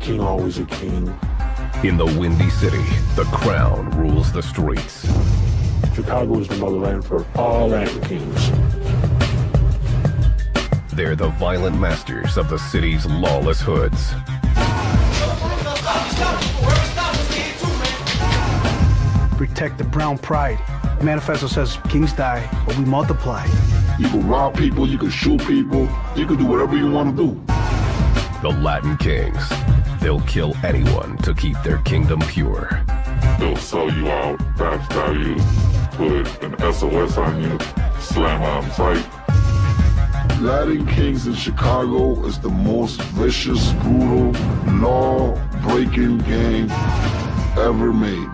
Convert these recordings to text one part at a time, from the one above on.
king always a king. In the Windy City, the crown rules the streets. Chicago is the motherland for all Latin kings. They're the violent masters of the city's lawless hoods. Protect the brown pride. The manifesto says kings die, but we multiply. You can rob people, you can shoot people, you can do whatever you want to do. The Latin kings. They'll kill anyone to keep their kingdom pure. They'll sell you out, backstab you, put an SOS on you, slam on sight. Latin Kings in Chicago is the most vicious, brutal, law-breaking gang ever made.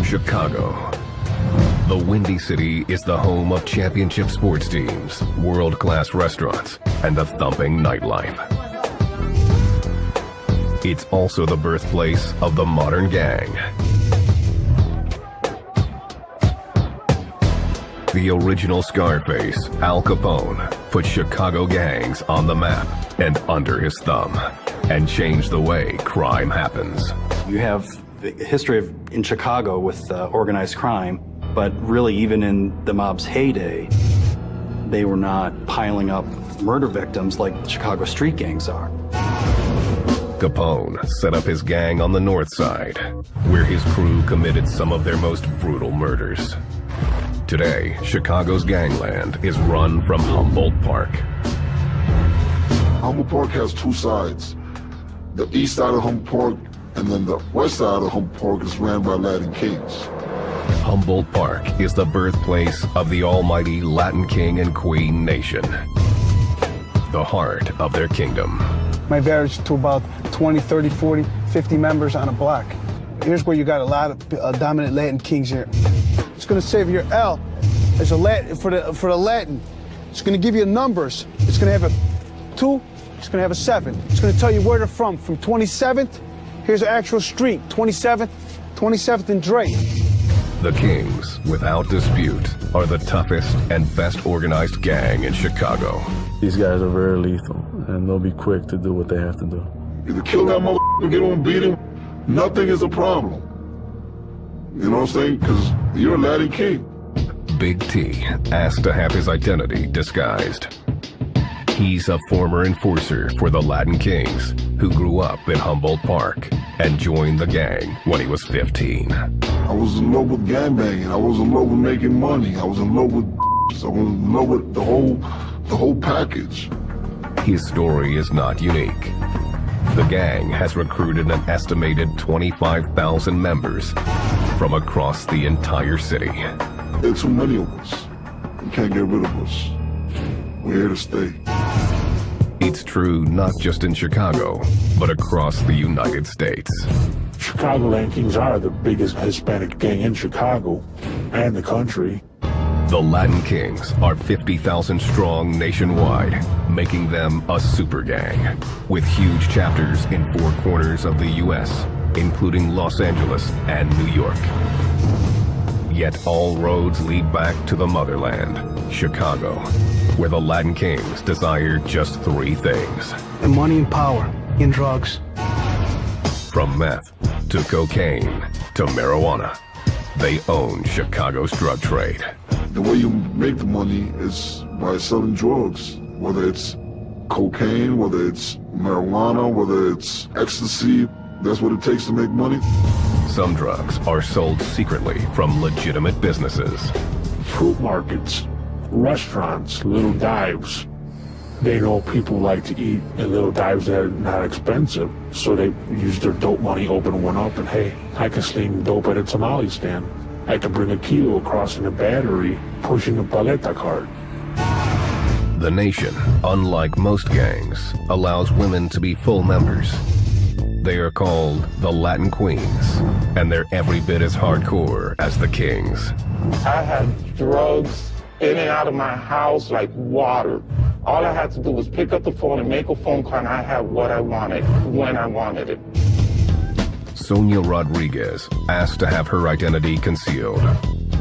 Chicago. The Windy City is the home of championship sports teams, world-class restaurants, and a thumping nightlife. It's also the birthplace of the modern gang. The original Scarface, Al Capone, put Chicago gangs on the map and under his thumb, and changed the way crime happens. You have the history in Chicago with organized crime, but really even in the mob's heyday, they were not piling up murder victims like the Chicago street gangs are. Capone set up his gang on the north side, where his crew committed some of their most brutal murders. Today, Chicago's gangland is run from Humboldt Park. Humboldt Park has two sides. The east side of Humboldt Park and then the west side of Humboldt Park is ran by Latin Kings. Humboldt Park is the birthplace of the almighty Latin King and Queen nation, the heart of their kingdom. Might vary to about 20, 30, 40, 50 members on a block. Here's where you got a lot of dominant Latin kings here. It's going to save your L as a Latin for the Latin. It's going to give you numbers. It's going to have a 2. It's going to have a 7. It's going to tell you where they're from 27th. Here's an actual street, 27th and Drake. The Kings, without dispute, are the toughest and best organized gang in Chicago. These guys are very lethal, and they'll be quick to do what they have to do. Either kill that motherfucker, get on, beat him, nothing is a problem. You know what I'm saying? Because you're a Latin King. Big T asked to have his identity disguised. He's a former enforcer for the Latin Kings who grew up in Humboldt Park and joined the gang when he was 15. I was in love with gangbanging. I was in love with making money. I was in love with I was in love with the whole package. His story is not unique. The gang has recruited an estimated 25,000 members from across the entire city. There are too many of us. You can't get rid of us. We're here to stay. It's true not just in Chicago, but across the United States. Chicago Latin Kings are the biggest Hispanic gang in Chicago and the country. The Latin Kings are 50,000 strong nationwide, making them a super gang, with huge chapters in 4 corners of the U.S., including Los Angeles and New York. Yet all roads lead back to the motherland, Chicago, where the Latin Kings desire just 3 things. And money and power, and drugs. From meth to cocaine to marijuana, they own Chicago's drug trade. The way you make the money is by selling drugs, whether it's cocaine, whether it's marijuana, whether it's ecstasy. That's what it takes to make money. Some drugs are sold secretly from legitimate businesses. Fruit markets, restaurants, little dives. They know people like to eat in little dives that are not expensive, so they use their dope money, open one up, and hey, I can sling dope at a tamale stand. I can bring a kilo across in a battery, pushing a paleta cart. The nation, unlike most gangs, allows women to be full members. They are called the Latin Queens, and they're every bit as hardcore as the Kings. I had drugs in and out of my house like water. All I had to do was pick up the phone and make a phone call, and I had what I wanted, when I wanted it. Sonia Rodriguez asked to have her identity concealed.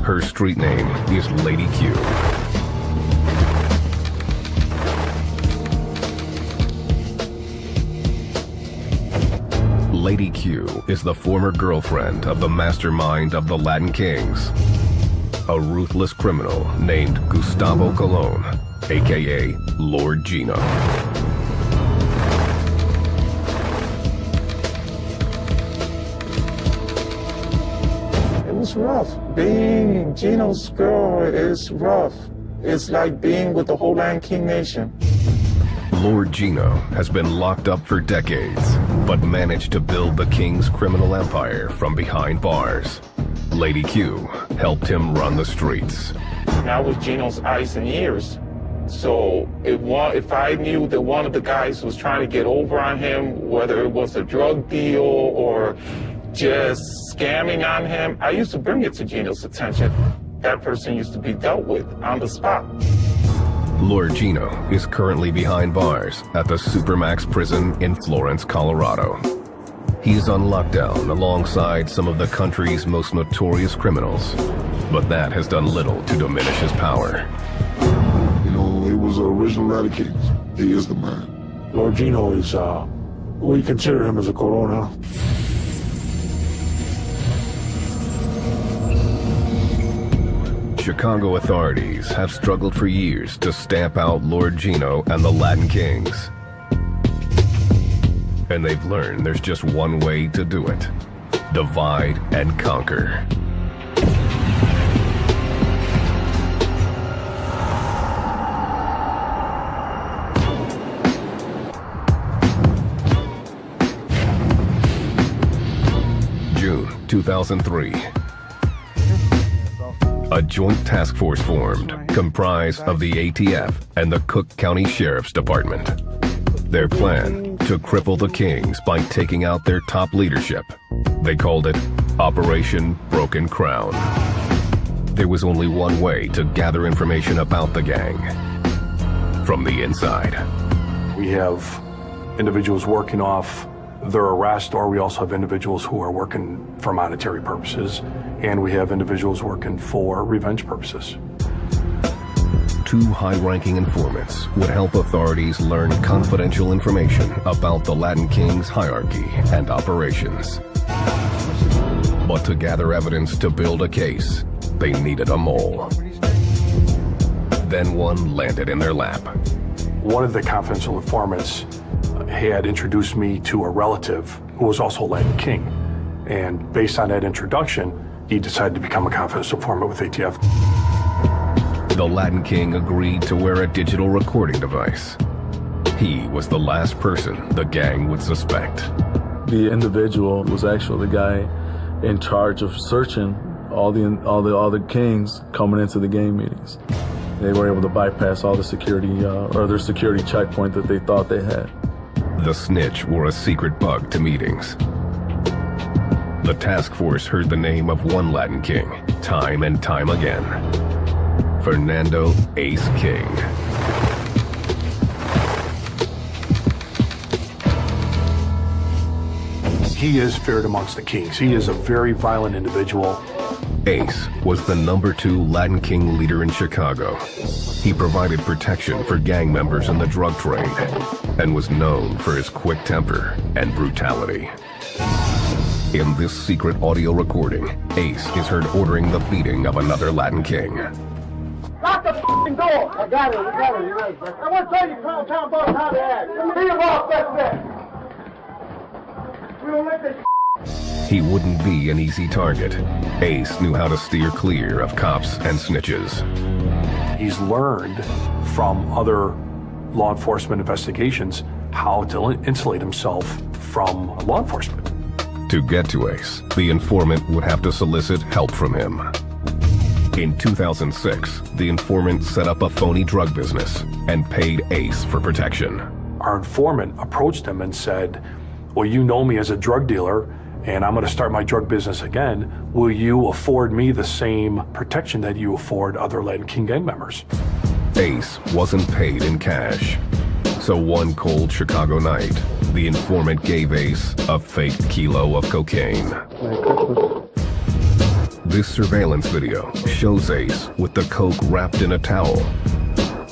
Her street name is Lady Q. Lady Q is the former girlfriend of the mastermind of the Latin Kings, a ruthless criminal named Gustavo Colon, aka Lord Gino. It was rough. Being Gino's girl is rough. It's like being with the whole Latin King nation. Lord Gino has been locked up for decades, but managed to build the King's criminal empire from behind bars. Lady Q helped him run the streets. And I was Gino's eyes and ears. So if I knew that one of the guys was trying to get over on him, whether it was a drug deal or just scamming on him, I used to bring it to Gino's attention. That person used to be dealt with on the spot. Lord Gino is currently behind bars at the Supermax prison in Florence, Colorado. He's on lockdown alongside some of the country's most notorious criminals, but that has done little to diminish his power. You know, he was the original Latin Kings. He is the man. Lord Gino is, we consider him as a Corona. Chicago authorities have struggled for years to stamp out Lord Gino and the Latin Kings. And they've learned there's just one way to do it: divide and conquer. June 2003. A joint task force formed, comprised of the ATF and the Cook County Sheriff's Department. Their plan: to cripple the Kings by taking out their top leadership. They called it Operation Broken Crown. There was only one way to gather information about the gang: from the inside. We have individuals working off their arrest, or we also have individuals who are working for monetary purposes, and we have individuals working for revenge purposes. Two high-ranking informants would help authorities learn confidential information about the Latin Kings' hierarchy and operations. But to gather evidence to build a case, they needed a mole. Then one landed in their lap. One of the confidential informants had introduced me to a relative who was also a Latin King. And based on that introduction, he decided to become a confidential informant with ATF. The Latin King agreed to wear a digital recording device. He was the last person the gang would suspect. The individual was actually the guy in charge of searching all the kings coming into the gang meetings. They were able to bypass all the security, or their security checkpoint that they thought they had. The snitch wore a secret bug to meetings. The task force heard the name of one Latin King time and time again: Fernando Ace King. He is feared amongst the Kings. He is a very violent individual. Ace was the #2 Latin King leader in Chicago. He provided protection for gang members in the drug trade and was known for his quick temper and brutality. In this secret audio recording, Ace is heard ordering the beating of another Latin King. Lock the f***ing door! I got it, you're right. I want to tell you, Crown Town boss, how to act. Be your boss, that's that. We don't let this He wouldn't be an easy target. Ace knew how to steer clear of cops and snitches. He's learned from other law enforcement investigations how to insulate himself from law enforcement. To get to Ace, the informant would have to solicit help from him. In 2006, the informant set up a phony drug business and paid Ace for protection. Our informant approached him and said, well, you know me as a drug dealer, and I'm going to start my drug business again. Will you afford me the same protection that you afford other Latin King gang members? Ace wasn't paid in cash. So one cold Chicago night, the informant gave Ace a fake kilo of cocaine. This surveillance video shows Ace with the coke wrapped in a towel,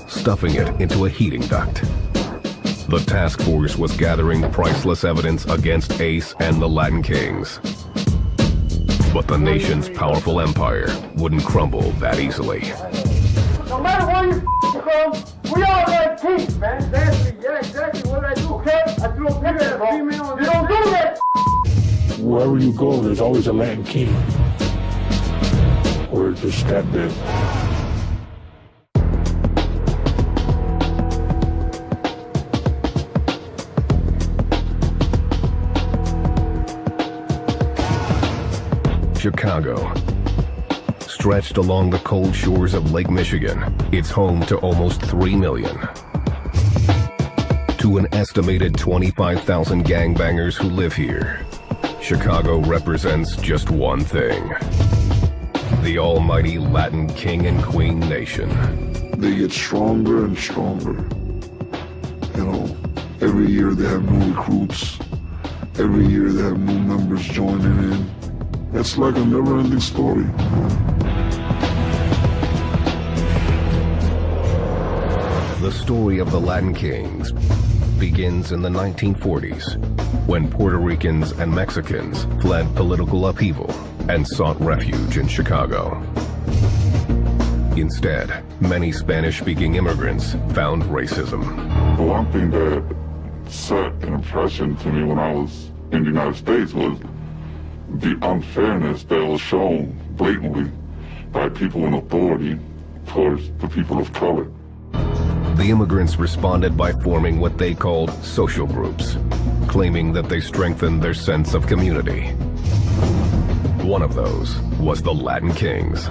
stuffing it into a heating duct. The task force was gathering priceless evidence against Ace and the Latin Kings. But the nation's powerful empire wouldn't crumble that easily. No matter where you from, we all like kings, man. Exactly, yeah, exactly what I do, okay? I do a picture of female. You don't do that. Wherever you go, there's always a Latin king. Or just that big. Chicago. Stretched along the cold shores of Lake Michigan, it's home to almost 3 million. To an estimated 25,000 gangbangers who live here, Chicago represents just one thing: the almighty Latin King and Queen Nation. They get stronger and stronger. You know, every year they have new recruits. Every year they have new members joining in. It's like a never-ending story. The story of the Latin Kings begins in the 1940s, when Puerto Ricans and Mexicans fled political upheaval and sought refuge in Chicago. Instead, many Spanish-speaking immigrants found racism. The one thing that set an impression to me when I was in the United States was the unfairness that was shown blatantly by people in authority towards the people of color. The immigrants responded by forming what they called social groups, claiming that they strengthened their sense of community. One of those was the Latin Kings.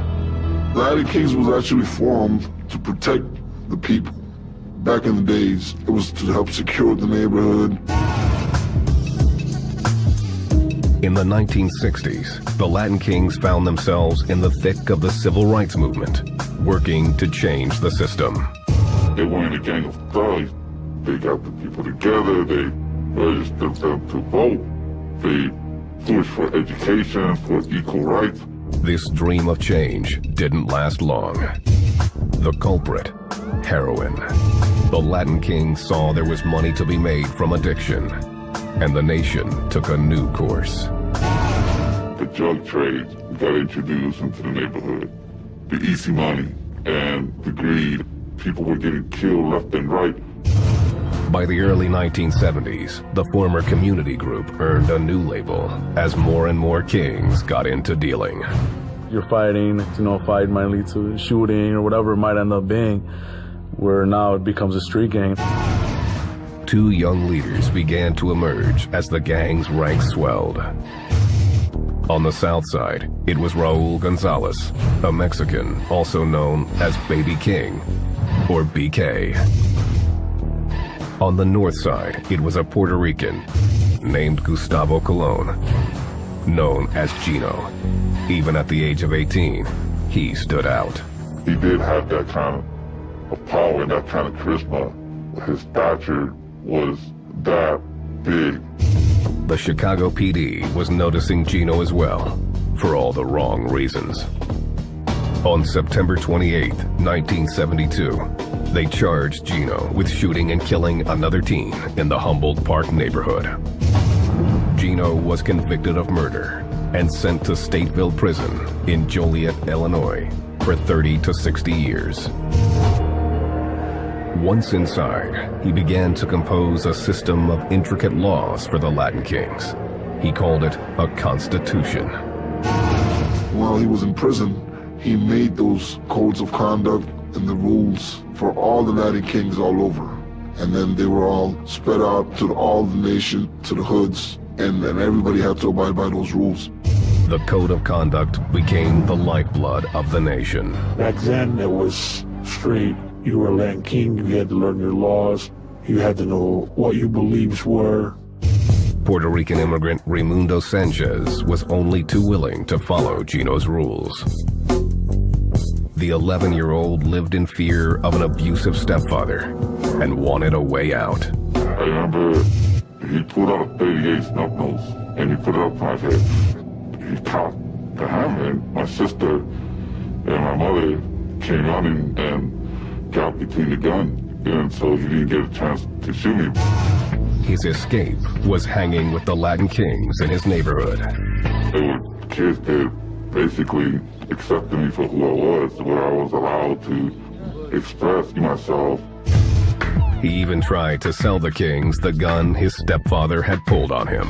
Latin Kings was actually formed to protect the people. Back in the days, it was to help secure the neighborhood. In the 1960s, the Latin Kings found themselves in the thick of the civil rights movement, working to change the system. They weren't a gang of thugs. They got the people together. They registered them to vote. They pushed for education, for equal rights. This dream of change didn't last long. The culprit, heroin. The Latin Kings saw there was money to be made from addiction, and the nation took a new course. The drug trade got introduced into the neighborhood. The easy money and the greed. People were getting killed left and right. By the early 1970s, the former community group earned a new label as more and more kings got into dealing. You're fighting, fight might lead to shooting or whatever it might end up being, where now it becomes a street gang. Two young leaders began to emerge as the gang's ranks swelled. On the south side, it was Raul Gonzalez, a Mexican also known as Baby King, or BK. On the north side, it was a Puerto Rican named Gustavo Colon, known as Gino. Even at the age of 18, he stood out. He did have that kind of power and that kind of charisma. His stature was that big. The Chicago PD was noticing Gino as well, for all the wrong reasons. On September 28, 1972, they charged Gino with shooting and killing another teen in the Humboldt Park neighborhood. Gino was convicted of murder and sent to Stateville Prison in Joliet, Illinois, for 30 to 60 years. Once inside, he began to compose a system of intricate laws for the Latin Kings. He called it a constitution. While he was in prison, he made those codes of conduct and the rules for all the Latin Kings all over. And then they were all spread out to all the nation, to the hoods, and everybody had to abide by those rules. The code of conduct became the lifeblood of the nation. Back then, it was straight. You were a Latin King, you had to learn your laws, you had to know what your beliefs were. Puerto Rican immigrant Raimundo Sanchez was only too willing to follow Gino's rules. the 11-year-old lived in fear of an abusive stepfather and wanted a way out. I remember he pulled out a 38 snub nose and he put it up my head. He cocked the hammer, and my sister and my mother came running and got between the gun, and so he didn't get a chance to shoot me. His escape was hanging with the Latin kings in his neighborhood. They were kids that basically accepted me for who I was, where I was allowed to express myself. He even tried to sell the kings the gun his stepfather had pulled on him.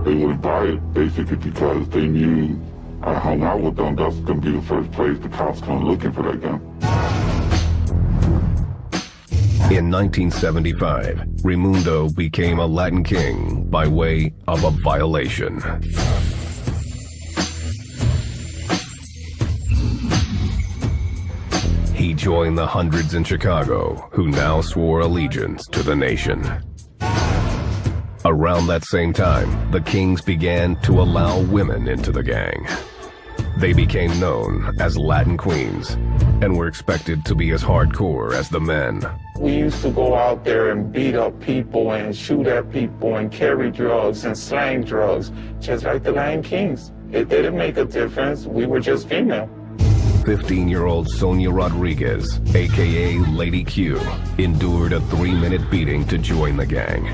They wouldn't buy it basically because they knew I hung out with them. That's going to be the first place the cops come looking for that gun. In 1975, Raimundo became a Latin king by way of a violation. He joined the hundreds in Chicago who now swore allegiance to the nation. Around that same time, the Kings began to allow women into the gang. They became known as Latin Queens and were expected to be as hardcore as the men. We used to go out there and beat up people and shoot at people and carry drugs and slang drugs, just like the Latin Kings. It didn't make a difference. We were just female. 15-year-old Sonia Rodriguez, a.k.a. Lady Q, endured a 3-minute beating to join the gang.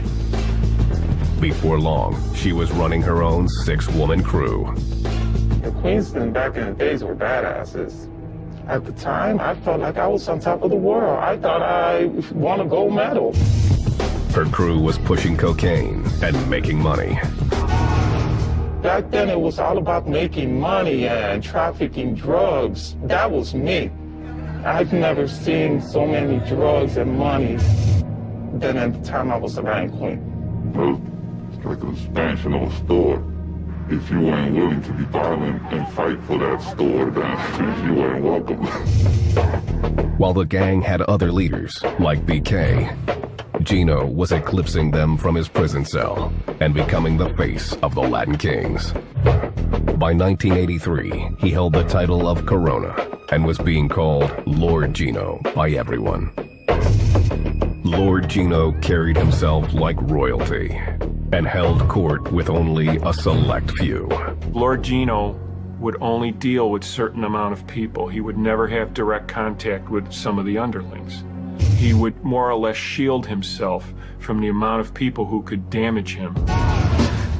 Before long, she was running her own 6-woman crew. The Queensmen back in the days were badasses. At the time, I felt like I was on top of the world. I thought I won a gold medal. Her crew was pushing cocaine and making money. Back then, it was all about making money and trafficking drugs. That was me. I've never seen so many drugs and money than at the time I was a Latin Queen. Well, it's like an expansion of a store. If you weren't willing to be violent and fight for that store, then you weren't welcome. While the gang had other leaders, like BK, Gino was eclipsing them from his prison cell and becoming the face of the Latin Kings. By 1983, he held the title of Corona and was being called Lord Gino by everyone. Lord Gino carried himself like royalty and held court with only a select few. Lord Gino would only deal with a certain amount of people. He would never have direct contact with some of the underlings. He would more or less shield himself from the amount of people who could damage him.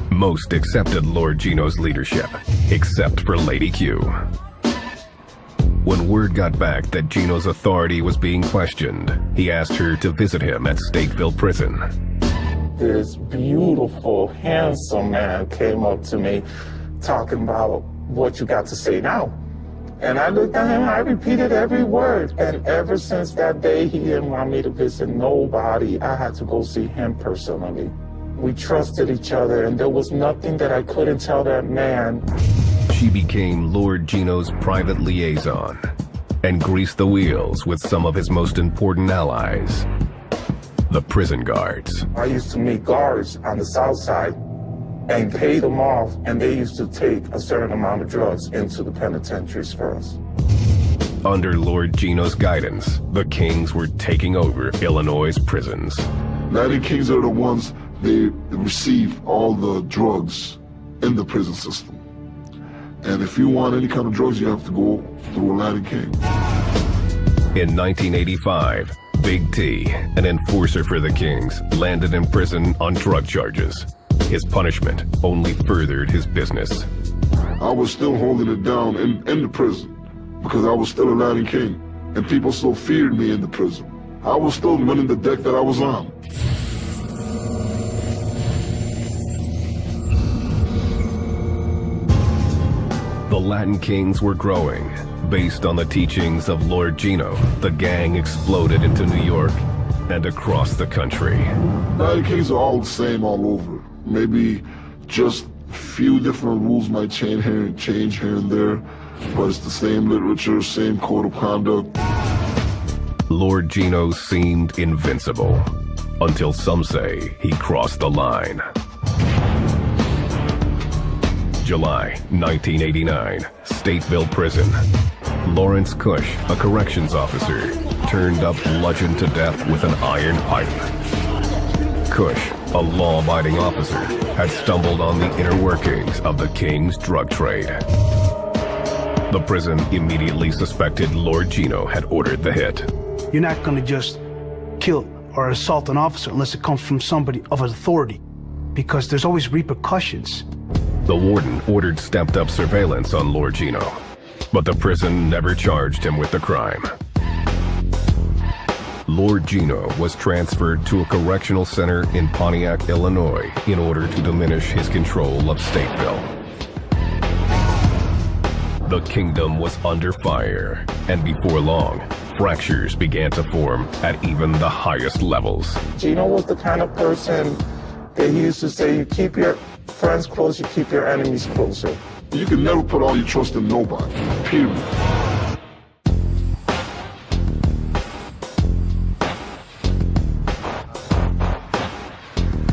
Most accepted Lord Gino's leadership, except for Lady Q. When word got back that Gino's authority was being questioned, he asked her to visit him at Stateville Prison. This beautiful, handsome man came up to me talking about what you got to say now. And I looked at him, I repeated every word. And ever since that day, he didn't want me to visit nobody. I had to go see him personally. We trusted each other, and there was nothing that I couldn't tell that man. She became Lord Gino's private liaison and greased the wheels with some of his most important allies, the prison guards. I used to meet guards on the south side and pay them off, and they used to take a certain amount of drugs into the penitentiaries for us. Under Lord Gino's guidance, the Kings were taking over Illinois' prisons. Latin Kings are the ones, they receive all the drugs in the prison system. And if you want any kind of drugs, you have to go through a Latin King. In 1985, Big T, an enforcer for the Kings, landed in prison on drug charges. His punishment only furthered his business. I was still holding it down in the prison because I was still a Latin King, and people still feared me in the prison. I was still winning the deck that I was on. The Latin Kings were growing. Based on the teachings of Lord Gino, the gang exploded into New York and across the country. Latin Kings are all the same all over. Maybe just a few different rules might change here and there, but it's the same literature, same code of conduct. Lord Gino seemed invincible, until some say he crossed the line. July 1989, Stateville Prison. Lawrence Cush, a corrections officer, turned up bludgeoned to death with an iron pipe. Cush, a law-abiding officer, had stumbled on the inner workings of the King's drug trade. The prison immediately suspected Lord Gino had ordered the hit. You're not going to just kill or assault an officer unless it comes from somebody of authority, because there's always repercussions. The warden ordered stepped-up surveillance on Lord Gino, but the prison never charged him with the crime. Lord Gino was transferred to a correctional center in Pontiac, Illinois, in order to diminish his control of Stateville. The kingdom was under fire, and before long, fractures began to form at even the highest levels. Gino was the kind of person that he used to say, you keep your friends close, you keep your enemies closer. You can never put all your trust in nobody, period.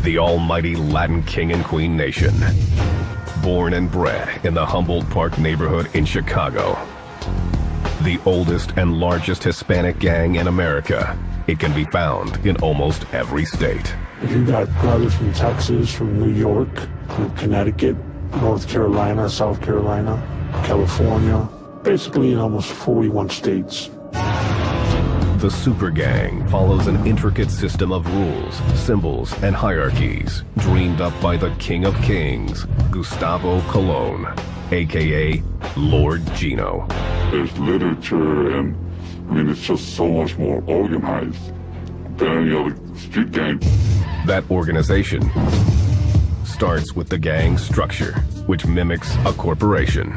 The almighty Latin King and Queen Nation. Born and bred in the Humboldt Park neighborhood in Chicago. The oldest and largest Hispanic gang in America. It can be found in almost every state. You got brothers from Texas, from New York, from Connecticut, North Carolina, South Carolina, California, basically in almost 41 states. The super gang follows an intricate system of rules, symbols, and hierarchies dreamed up by the King of Kings, Gustavo Colon, aka Lord Gino. There's literature and, it's just so much more organized than any other street gang. That organization starts with the gang structure, which mimics a corporation.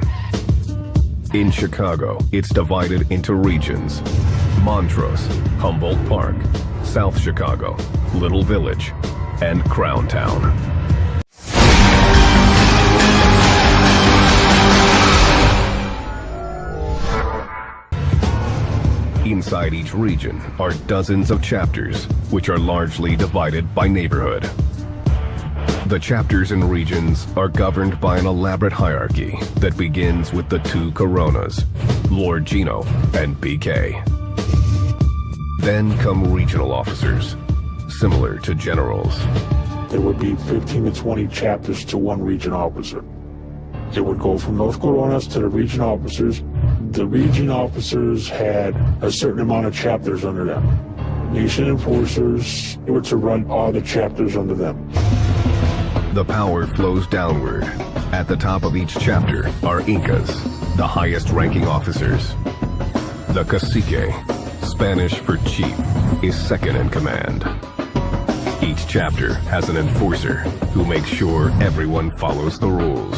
In Chicago, it's divided into regions: Montrose, Humboldt Park, South Chicago, Little Village, and Crown Town. Inside each region are dozens of chapters, which are largely divided by neighborhood. The chapters and regions are governed by an elaborate hierarchy that begins with the two Coronas, Lord Gino and BK. Then come regional officers, similar to generals. There would be 15 to 20 chapters to one region officer. It would go from those Coronas to the region officers. The region officers had a certain amount of chapters under them. Nation enforcers were to run all the chapters under them. The power flows downward. At the top of each chapter are Incas, the highest-ranking officers. The cacique, Spanish for chief, is second in command. Each chapter has an enforcer who makes sure everyone follows the rules.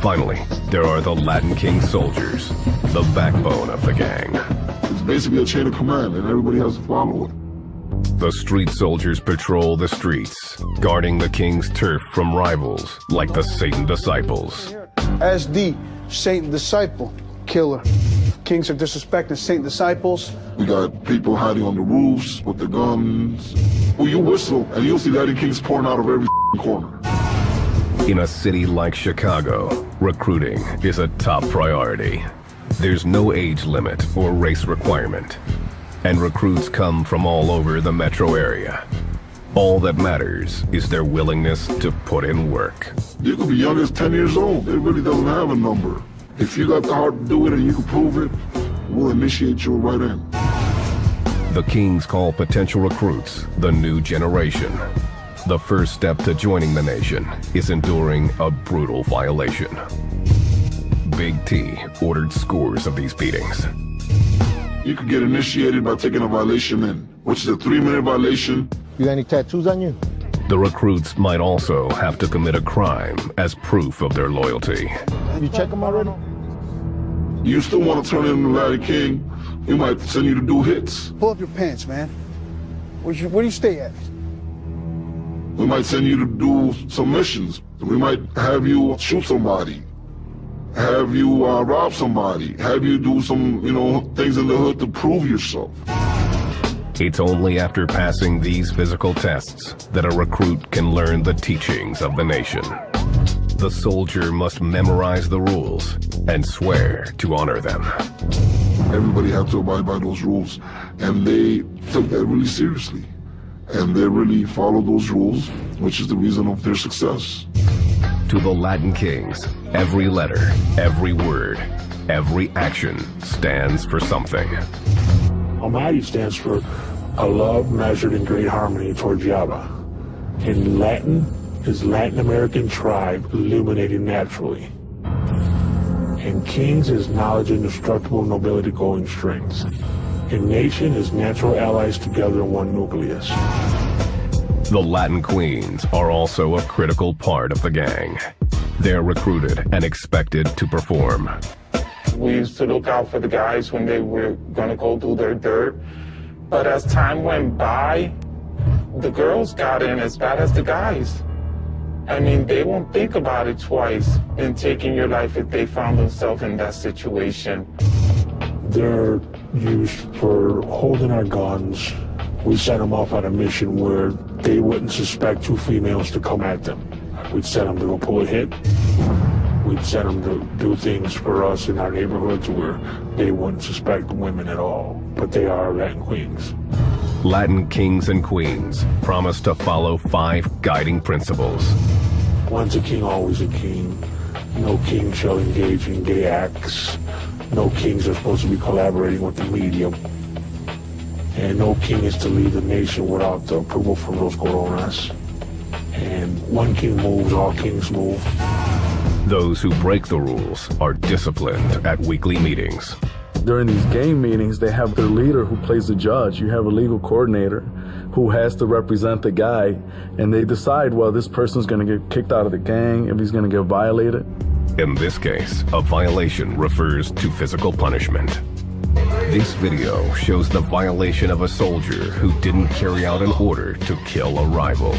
Finally, there are the Latin King soldiers, the backbone of the gang. It's basically a chain of command, and everybody has to follow it. The street soldiers patrol the streets, guarding the king's turf from rivals like the Satan disciples. As the Satan disciple killer, kings are disrespecting Satan disciples. We got people hiding on the roofs with the guns. Well, you whistle, and you'll see Latin Kings pouring out of every corner. In a city like Chicago, recruiting is a top priority. There's no age limit or race requirement, and recruits come from all over the metro area. All that matters is their willingness to put in work. You could be young as 10 years old. It really doesn't have a number. If you got the heart to do it and you can prove it, we'll initiate you right in. The Kings call potential recruits the new generation. The first step to joining the nation is enduring a brutal violation. Big T ordered scores of these beatings. You could get initiated by taking a violation in, which is a 3-minute violation. You got any tattoos on you? The recruits might also have to commit a crime as proof of their loyalty. You check them already? You still want to turn in the Latin King, we might send you to do hits. Pull up your pants, man. Where do you stay at? We might send you to do some missions. We might have you shoot somebody, have you rob somebody, have you do some, things in the hood to prove yourself. It's only after passing these physical tests that a recruit can learn the teachings of the nation. the soldier must memorize the rules and swear to honor them. Everybody had to abide by those rules, and they took that really seriously. And they really followed those rules, which is the reason of their success. To the Latin Kings, every letter, every word, every action stands for something. Almighty stands for a love measured in great harmony toward Java. In Latin is Latin American tribe illuminating naturally. In Kings is knowledge indestructible nobility going strings. In nation is natural allies together in one nucleus. The Latin Queens are also a critical part of the gang. They're recruited and expected to perform. We used to look out for the guys when they were going to go do their dirt. But as time went by, the girls got in as bad as the guys. I mean, they won't think about it twice in taking your life if they found themselves in that situation. They're used for holding our guns. We set them off on a mission where they wouldn't suspect two females to come at them. We'd set them to go pull a hit. We'd set them to do things for us in our neighborhoods where they wouldn't suspect women at all. But they are Latin Queens. Latin Kings and Queens promise to follow 5 guiding principles. Once a king, always a king. No king shall engage in gay acts. No kings are supposed to be collaborating with the media. And no king is to lead the nation without the approval from those coronas. And one king moves, all kings move. Those who break the rules are disciplined at weekly meetings. During these game meetings, they have their leader who plays the judge. You have a legal coordinator who has to represent the guy, and they decide, well, this person's going to get kicked out of the gang if he's going to get violated. In this case, a violation refers to physical punishment. This video shows the violation of a soldier who didn't carry out an order to kill a rival.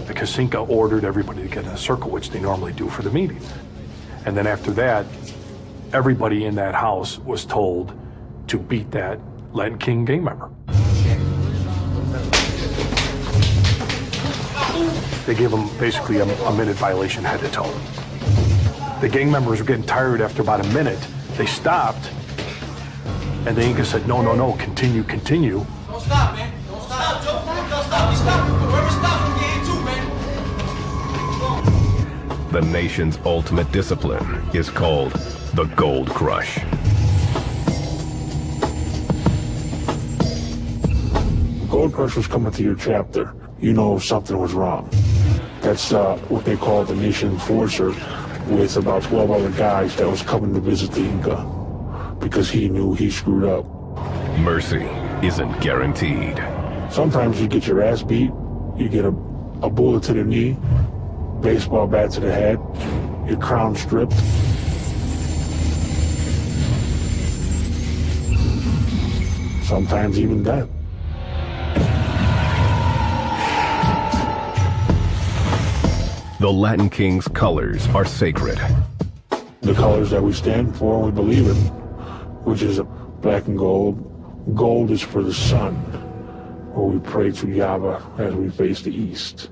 The Kasinka ordered everybody to get in a circle, which they normally do for the meeting. And then after that, everybody in that house was told to beat that Latin King gang member. They gave him basically a minute violation head to toe. The gang members were getting tired after about a minute. They stopped, and the Inca said, no, continue. Don't stop, man. Don't stop, Joe. Don't stop. We stop. Whoever stops, we get in too, man. The nation's ultimate discipline is called the Gold Crush. Gold Crush was coming to your chapter. You know something was wrong. That's what they call the nation enforcer, with about 12 other guys that was coming to visit the Inca because he knew he screwed up. Mercy isn't guaranteed. Sometimes you get your ass beat, you get a bullet to the knee, baseball bat to the head, your crown stripped. Sometimes even death. The Latin King's colors are sacred. The colors that we stand for and we believe in, which is black and gold. Gold is for the sun, where we pray to Java as we face the east.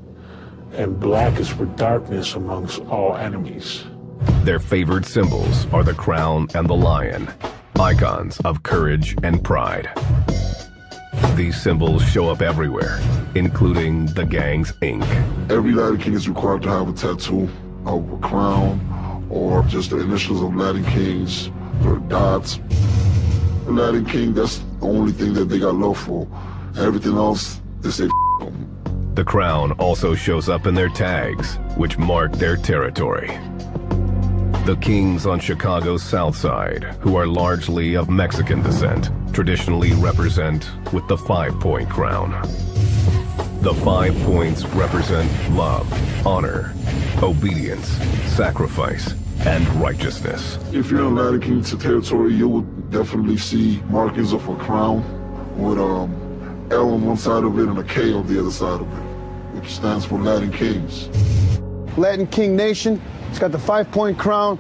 And black is for darkness amongst all enemies. Their favored symbols are the crown and the lion, icons of courage and pride. These symbols show up everywhere, including the gang's ink. Every Latin King is required to have a tattoo of a crown or just the initials of Latin Kings or dots. The Latin King, that's the only thing that they got love for. Everything else, they say f*** them. The crown also shows up in their tags, which mark their territory. The kings on Chicago's South Side, who are largely of Mexican descent, traditionally represent with the 5-point crown. The 5 points represent love, honor, obedience, sacrifice, and righteousness. If you're in Latin King territory, you would definitely see markings of a crown with L on one side of it and a K on the other side of it, which stands for Latin Kings. Latin King Nation, it's got the 5-point crown.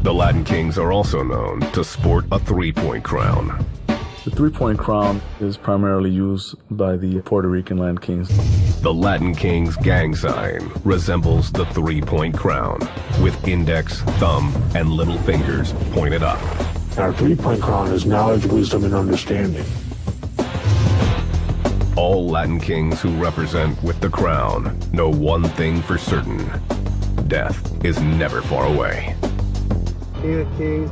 The Latin Kings are also known to sport a 3-point crown. The three-point crown is primarily used by the Puerto Rican Latin Kings. The Latin King's gang sign resembles the three-point crown, with index, thumb, and little fingers pointed up. Our three-point crown is knowledge, wisdom, and understanding. All Latin kings who represent with the crown know one thing for certain. Death is never far away. King of kings,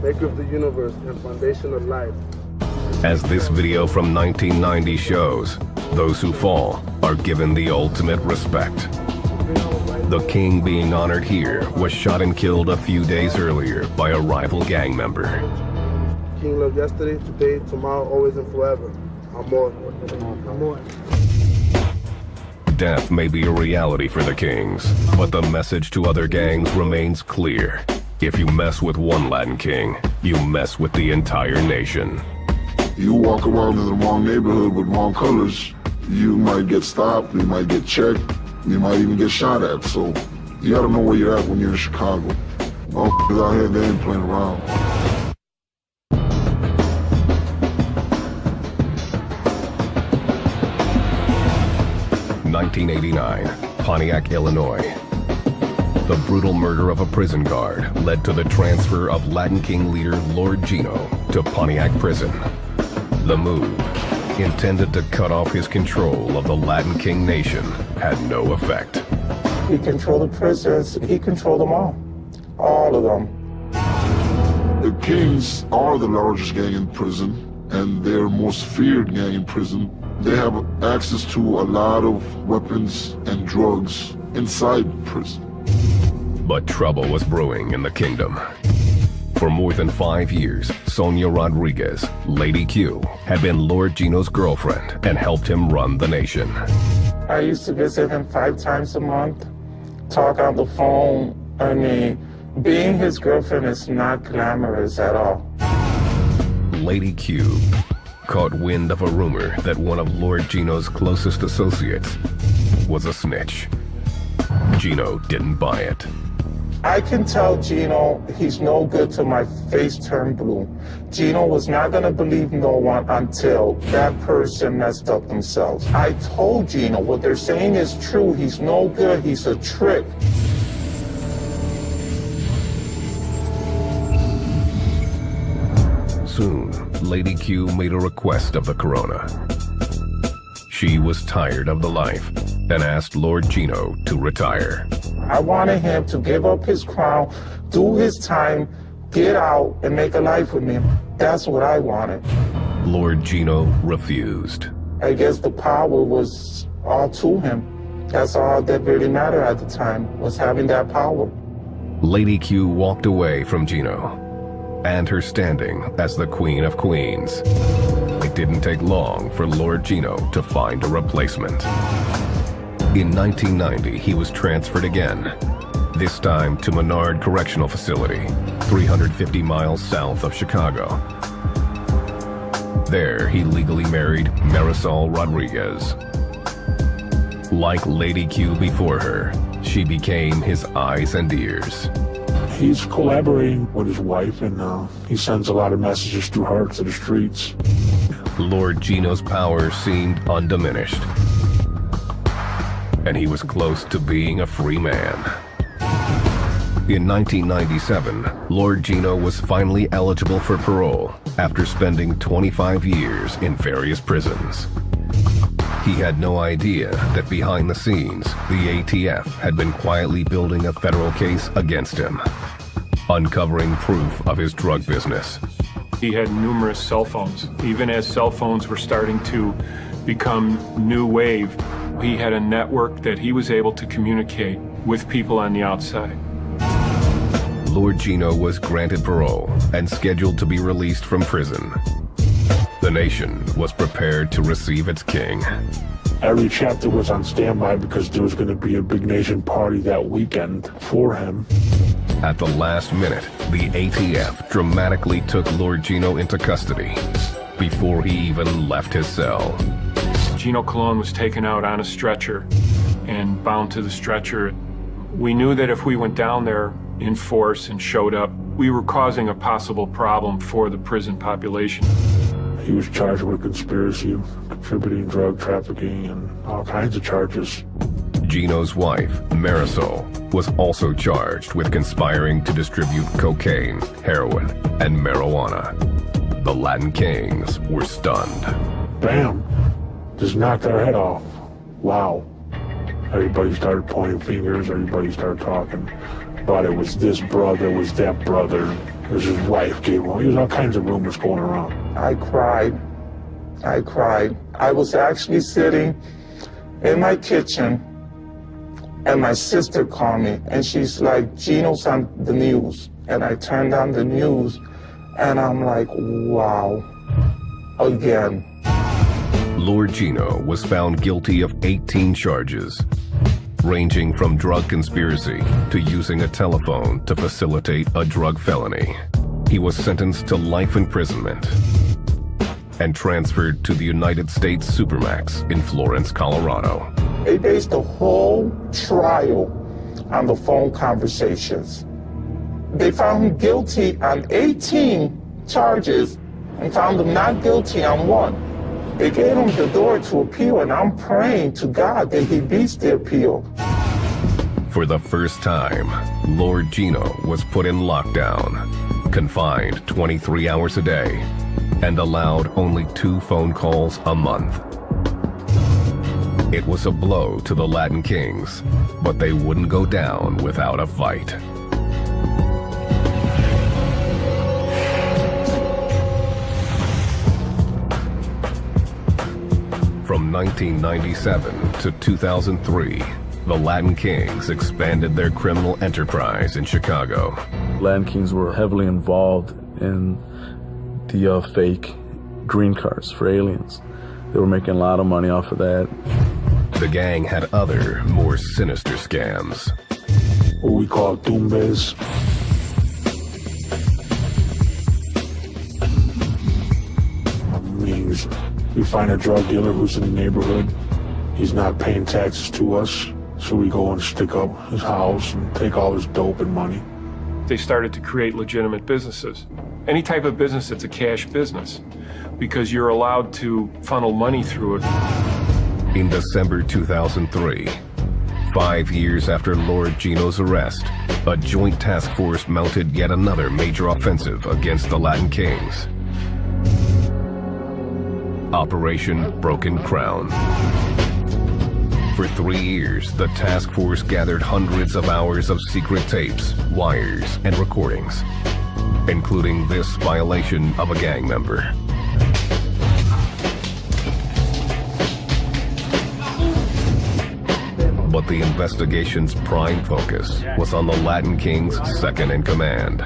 maker of the universe, and foundation of life. As this video from 1990 shows, those who fall are given the ultimate respect. The king being honored here was shot and killed a few days earlier by a rival gang member. King loved yesterday, today, tomorrow, always, and forever. Amor. Amor. Death may be a reality for the kings, but the message to other gangs remains clear. If you mess with one Latin king, you mess with the entire nation. You walk around in the wrong neighborhood with wrong colors, you might get stopped, you might get checked, you might even get shot at. So you gotta know where you're at when you're in Chicago. Motherfuckers out here, they ain't playing around. (1989), Pontiac, Illinois. The brutal murder of a prison guard led to the transfer of Latin King leader Lord Gino to Pontiac Prison. The move, intended to cut off his control of the Latin King nation, had no effect. He controlled the prisoners. He controlled them all of them. The Kings are the largest gang in prison, and their most feared gang in prison. They have access to a lot of weapons and drugs inside prison. But trouble was brewing in the kingdom. For more than 5 years, Sonia Rodriguez, Lady Q, had been Lord Gino's girlfriend and helped him run the nation. I used to visit him 5 times a month, talk on the phone. I mean, being his girlfriend is not glamorous at all. Lady Q caught wind of a rumor that one of Lord Gino's closest associates was a snitch. Gino didn't buy it. I can tell Gino he's no good till my face turned blue. Gino was not gonna believe no one until that person messed up themselves. I told Gino what they're saying is true. He's no good, he's a trick. Soon, Lady Q made a request of the Corona. She was tired of the life and asked Lord Gino to retire. I wanted him to give up his crown, do his time, get out, and make a life with me. That's what I wanted. Lord Gino refused. I guess the power was all to him. That's all that really mattered at the time, was having that power. Lady Q walked away from Gino and her standing as the Queen of Queens. It didn't take long for Lord Gino to find a replacement. In 1990, he was transferred again, this time to Menard Correctional Facility, 350 miles south of Chicago. There, he legally married Marisol Rodriguez. Like Lady Q before her, she became his eyes and ears. He's collaborating with his wife, and he sends a lot of messages through her to the streets. Lord Gino's power seemed undiminished, and he was close to being a free man. In 1997, Lord Gino was finally eligible for parole after spending 25 years in various prisons. He had no idea that behind the scenes, the ATF had been quietly building a federal case against him, uncovering proof of his drug business. He had numerous cell phones. Even as cell phones were starting to become new wave, he had a network that he was able to communicate with people on the outside. Lord Gino was granted parole and scheduled to be released from prison. The nation was prepared to receive its king. Every chapter was on standby because there was going to be a big nation party that weekend for him. At the last minute, the ATF dramatically took Lord Gino into custody before he even left his cell. Gino Colon was taken out on a stretcher and bound to the stretcher. We knew that if we went down there in force and showed up, we were causing a possible problem for the prison population. He was charged with conspiracy, contributing drug trafficking, and all kinds of charges. Gino's wife, Marisol, was also charged with conspiring to distribute cocaine, heroin, and marijuana. The Latin Kings were stunned. Bam! Just knocked their head off. Wow. Everybody started pointing fingers, everybody started talking about it was this brother, it was that brother, it was his wife gave him. There was all kinds of rumors going around. I cried. I was actually sitting in my kitchen, and my sister called me, and she's like, Gino's on the news. And I turned on the news, and I'm like, wow, again. Lord Gino was found guilty of 18 charges, ranging from drug conspiracy to using a telephone to facilitate a drug felony. He was sentenced to life imprisonment and transferred to the United States Supermax in Florence, Colorado. They based the whole trial on the phone conversations. They found him guilty on 18 charges and found him not guilty on 1. They gave him the door to appeal, and I'm praying to God that he beats the appeal. For the first time, Lord Gino was put in lockdown, confined 23 hours a day, and allowed only 2 phone calls a month. It was a blow to the Latin Kings, but they wouldn't go down without a fight. From 1997 to 2003, the Latin Kings expanded their criminal enterprise in Chicago. Latin Kings were heavily involved in the fake green cards for aliens. They were making a lot of money off of that. The gang had other, more sinister scams. What we call tumbes. Means we find a drug dealer who's in the neighborhood. He's not paying taxes to us, so we go and stick up his house and take all his dope and money. They started to create legitimate businesses. Any type of business that's a cash business, because you're allowed to funnel money through it. In December 2003, 5 years after Lord Gino's arrest, a joint task force mounted yet another major offensive against the Latin Kings. Operation Broken Crown. For 3 years, the task force gathered hundreds of hours of secret tapes, wires, and recordings, including this violation of a gang member. But the investigation's prime focus was on the Latin King's second in command,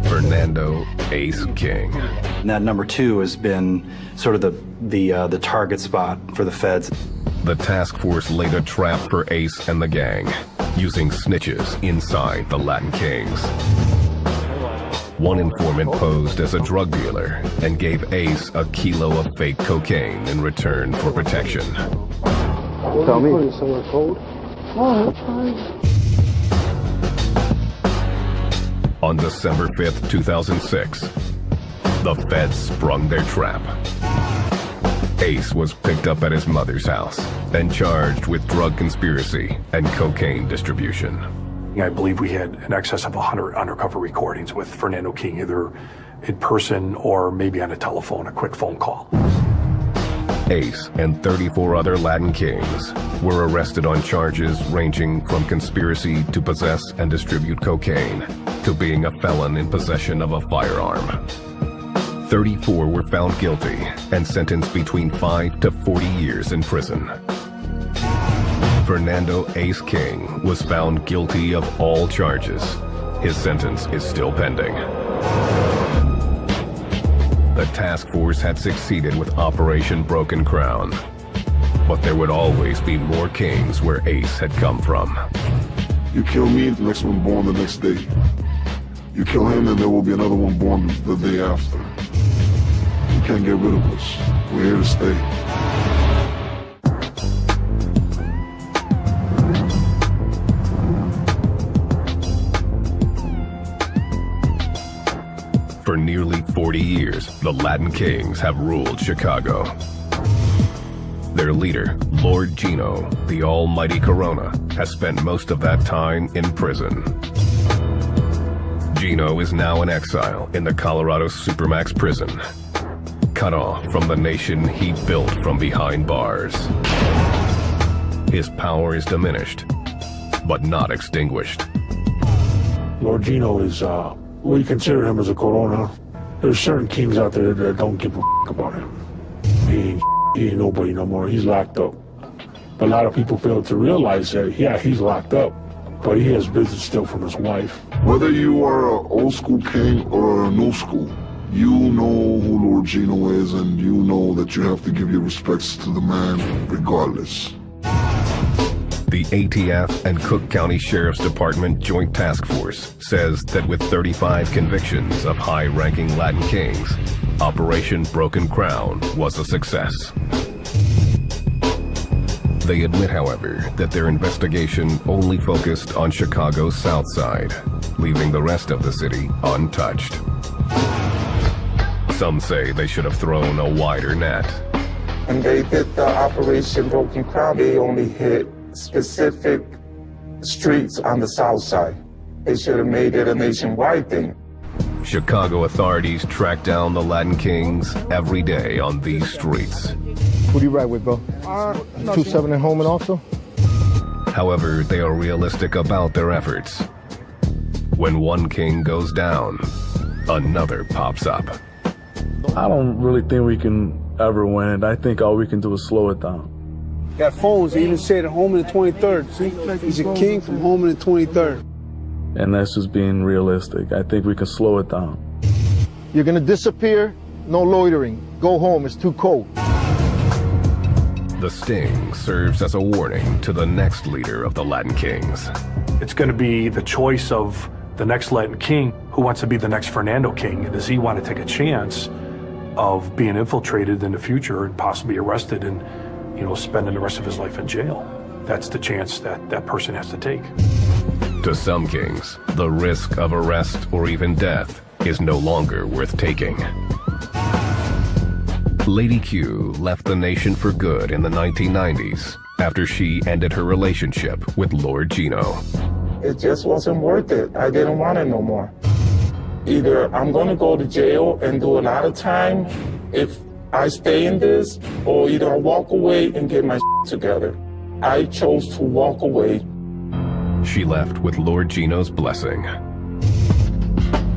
Fernando Ace King. And that number 2 has been sort of the target spot for the feds. The task force laid a trap for Ace and the gang, using snitches inside the Latin Kings. One informant posed as a drug dealer and gave Ace a kilo of fake cocaine in return for protection. Tell me. On December 5th, 2006, the feds sprung their trap. Ace was picked up at his mother's house and charged with drug conspiracy and cocaine distribution. I believe we had in excess of 100 undercover recordings with Fernando King, either in person or maybe on a telephone, a quick phone call. Ace and 34 other Latin Kings were arrested on charges ranging from conspiracy to possess and distribute cocaine to being a felon in possession of a firearm. 34 were found guilty and sentenced between 5 to 40 years in prison. Fernando Ace King was found guilty of all charges. His sentence is still pending. The task force had succeeded with Operation Broken Crown, but there would always be more kings where Ace had come from. You kill me, the next one born the next day. You kill him, and there will be another one born the day after. You can't get rid of us. We're here to stay. nearly 40 years, the Latin Kings have ruled Chicago. Their leader, Lord Gino, the almighty Corona, has spent most of that time in prison. Gino is now in exile in the Colorado Supermax prison, cut off from the nation he built from behind bars. His power is diminished, but not extinguished. Lord Gino is, we consider him as a Corona. There's certain kings out there that don't give a about him. He ain't nobody no more. He's locked up. But a lot of people fail to realize that, yeah, he's locked up, but he has business still from his wife. Whether you are an old school king or a new school, you know who Lord Gino is, and you know that you have to give your respects to the man regardless. The ATF and Cook County Sheriff's Department Joint Task Force says that with 35 convictions of high-ranking Latin kings, Operation Broken Crown was a success. They admit, however, that their investigation only focused on Chicago's South Side, leaving the rest of the city untouched. Some say they should have thrown a wider net. When they did the Operation Broken Crown, they only hit specific streets on the South Side. They should have made it a nationwide thing. Chicago authorities track down the Latin kings every day on these streets. Who do you ride with, bro? 2-7 and Holman also? However, they are realistic about their efforts. When one king goes down, another pops up. I don't really think we can ever win it. I think all we can do is slow it down. Got phones, they even said Holman the 23rd. See, he's a king from Holman the 23rd. And that's just being realistic. I think we can slow it down. You're gonna disappear, no loitering. Go home, it's too cold. The sting serves as a warning to the next leader of the Latin kings. It's going to be the choice of the next Latin king who wants to be the next Fernando king. Does he want to take a chance of being infiltrated in the future and possibly arrested and, you know, spending the rest of his life in jail? That's the chance that that person has to take. To some kings, the risk of arrest or even death is no longer worth taking. Lady Q left the nation for good in the 1990s after she ended her relationship with Lord Gino. It just wasn't worth it. I didn't want it no more. Either I'm going to go to jail and do a lot of time if I stay in this, or either I walk away and get my together. I chose to walk away. She left with Lord Gino's blessing.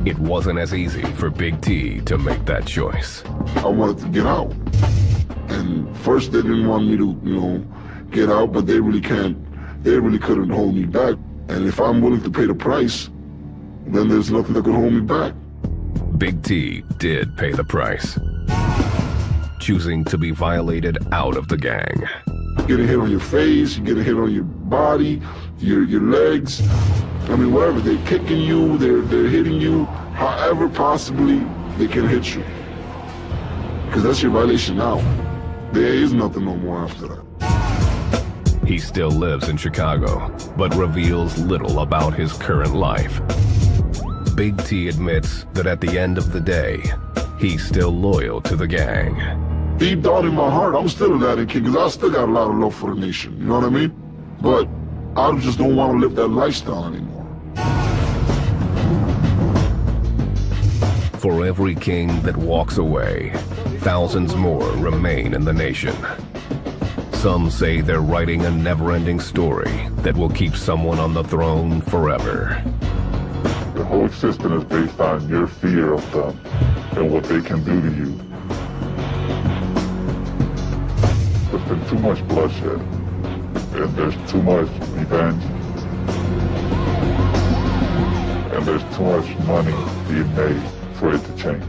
It wasn't as easy for Big T to make that choice. I wanted to get out. And first they didn't want me to, you know, get out, but they really couldn't hold me back. And if I'm willing to pay the price, then there's nothing that could hold me back. Big T did pay the price, choosing to be violated out of the gang. You get a hit on your face, you get a hit on your body, your legs. I mean, whatever, they're kicking you, they're hitting you, however possibly they can hit you. Because that's your violation now. There is nothing no more after that. He still lives in Chicago, but reveals little about his current life. Big T admits that at the end of the day, he's still loyal to the gang. Deep down in my heart, I'm still a Latin king, because I still got a lot of love for the nation, you know what I mean? But I just don't want to live that lifestyle anymore. For every king that walks away, thousands more remain in the nation. Some say they're writing a never-ending story that will keep someone on the throne forever. The whole system is based on your fear of them and what they can do to you. There's been too much bloodshed, and there's too much revenge, and there's too much money being made for it to change.